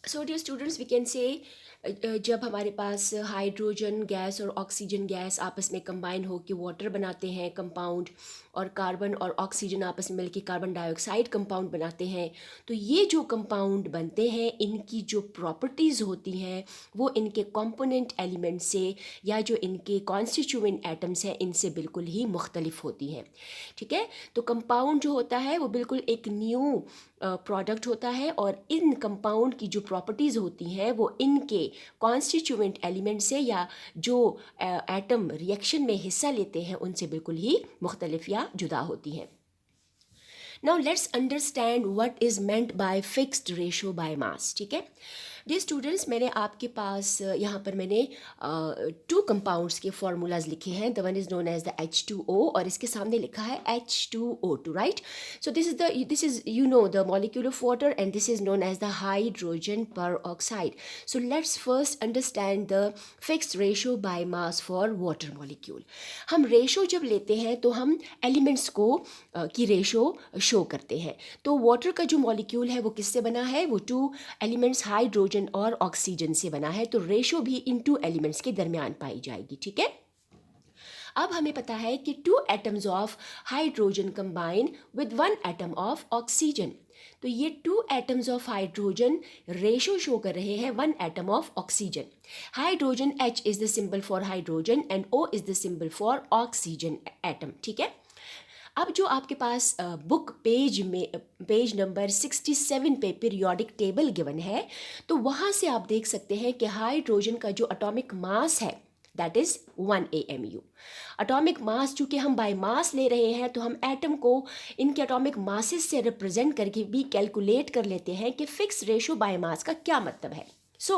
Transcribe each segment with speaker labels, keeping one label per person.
Speaker 1: So dear students, we can say जब हमारे पास हाइड्रोजन गैस और ऑक्सीजन गैस आपस में कंबाइन होकर वाटर बनाते हैं कंपाउंड, और कार्बन और ऑक्सीजन आपस में मिलकर कार्बन डाइऑक्साइड कंपाउंड बनाते हैं, तो ये जो कंपाउंड बनते हैं इनकी जो प्रॉपर्टीज़ होती हैं वो इनके कंपोनेंट एलिमेंट से या जो इनके कॉन्स्टिट्यूएंट एटम्स हैं इनसे बिल्कुल ही मुख्तलिफ होती हैं। ठीक है, तो कंपाउंड जो होता है वो बिल्कुल एक न्यू प्रोडक्ट होता है, और इन कंपाउंड की जो प्रॉपर्टीज़ होती हैं वो इनके कॉन्स्टिट्यूएंट एलिमेंट से या जो एटम रिएक्शन में हिस्सा लेते हैं उनसे बिल्कुल ही मुख्तलिफ या जुदा होती हैं। Now let's understand what is meant by fixed ratio by मास। ठीक है डियर स्टूडेंट्स, मैंने आपके पास यहाँ पर मैंने 2 कंपाउंड्स के फार्मूलाज लिखे हैं। The one is known as the H2O और इसके सामने लिखा है H2O2, right. So this is you know the molecule of water and this is known as the hydrogen peroxide. So let's first understand the fixed ratio by mass for water molecule. हम ratio जब लेते हैं तो हम elements को की ratio show करते हैं। तो वाटर का जो मॉलिक्यूल है वो किससे बना है, वो 2 एलिमेंट्स हाइड्रोजन और ऑक्सीजन से बना है, तो रेशो भी इन 2 एलिमेंट्स के दरमियान पाई जाएगी। ठीक है, अब हमें पता है कि 2 atoms of hydrogen combine with 1 atom of oxygen, तो ये 2 atoms of hydrogen ratio show कर रहे हैं 1 atom of oxygen. Hydrogen H is the symbol for hydrogen and O is the symbol for oxygen atom. ठीक है, अब जो आपके पास बुक पेज नंबर 67 पे पीरियोडिक टेबल गिवन है, तो वहाँ से आप देख सकते हैं कि हाइड्रोजन का जो एटॉमिक मास है that is 1 AMU। Atomic mass चूँकि हम बाय मास ले रहे हैं तो हम एटम को इनके एटॉमिक मासेस से रिप्रेजेंट करके भी कैलकुलेट कर लेते हैं कि फिक्स रेशो बाय मास का क्या मतलब है। So,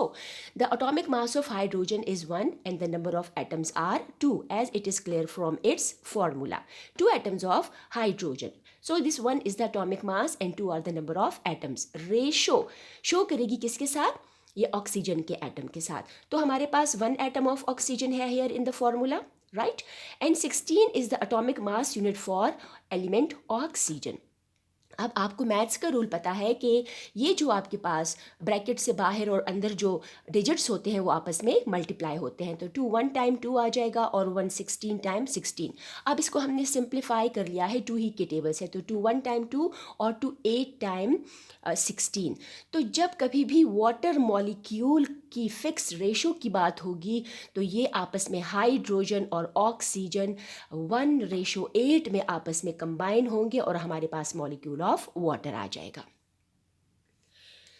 Speaker 1: the atomic mass of hydrogen is 1 and the number of atoms are 2 as it is clear from its formula. 2 atoms of hydrogen. So, this 1 is the atomic mass and 2 are the number of atoms. Ratio show करेगी किसके साथ, ये oxygen के atom के साथ। तो हमारे पास 1 atom of oxygen है here in the formula, right? And 16 is the atomic mass unit for element oxygen. अब आपको मैथ्स का रूल पता है कि ये जो आपके पास ब्रैकेट से बाहर और अंदर जो डिजिट्स होते हैं वो आपस में मल्टीप्लाई होते हैं, तो 2 1 टाइम 2 आ जाएगा और 1 16 टाइम 16। अब इसको हमने सिंप्लीफाई कर लिया है 2 ही के टेबल से, तो 2 1 टाइम 2 और 2 8 टाइम 16। तो जब कभी भी वाटर मॉलिक्यूल की फिक्स रेशो की बात होगी तो ये आपस में हाइड्रोजन और ऑक्सीजन 1:8 में आपस में कंबाइन होंगे और हमारे पास मॉलिक्यूल ऑफ वाटर आ जाएगा।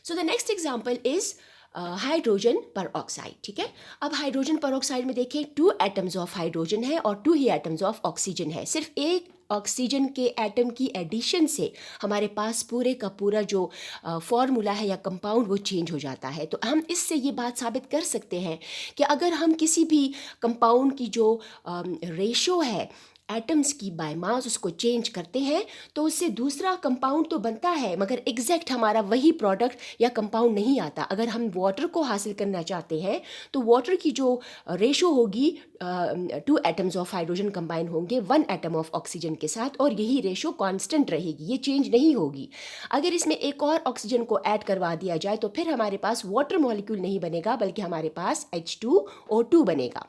Speaker 1: So the next example is hydrogen पर ऑक्साइड। ठीक है, अब हाइड्रोजन पर ऑक्साइड में देखें 2 एटम्स ऑफ हाइड्रोजन है और 2 ही एटम्स ऑफ ऑक्सीजन है। सिर्फ एक ऑक्सीजन के एटम की एडिशन से हमारे पास पूरे का पूरा जो फॉर्मूला है या कंपाउंड वो चेंज हो जाता है। तो हम इससे ये बात साबित कर सकते हैं कि अगर हम किसी भी कंपाउंड की जो रेशो है एटम्स की बाय मास उसको चेंज करते हैं तो उससे दूसरा कंपाउंड तो बनता है, मगर एग्जैक्ट हमारा वही प्रोडक्ट या कंपाउंड नहीं आता। अगर हम वाटर को हासिल करना चाहते हैं तो वाटर की जो रेशो होगी 2 एटम्स ऑफ हाइड्रोजन कंबाइन होंगे 1 एटम ऑफ ऑक्सीजन के साथ, और यही रेशो कांस्टेंट रहेगी, ये चेंज नहीं होगी। अगर इसमें एक और ऑक्सीजन को ऐड करवा दिया जाए तो फिर हमारे पास वाटर मॉलिक्यूल नहीं बनेगा बल्कि हमारे पास H2O2 बनेगा।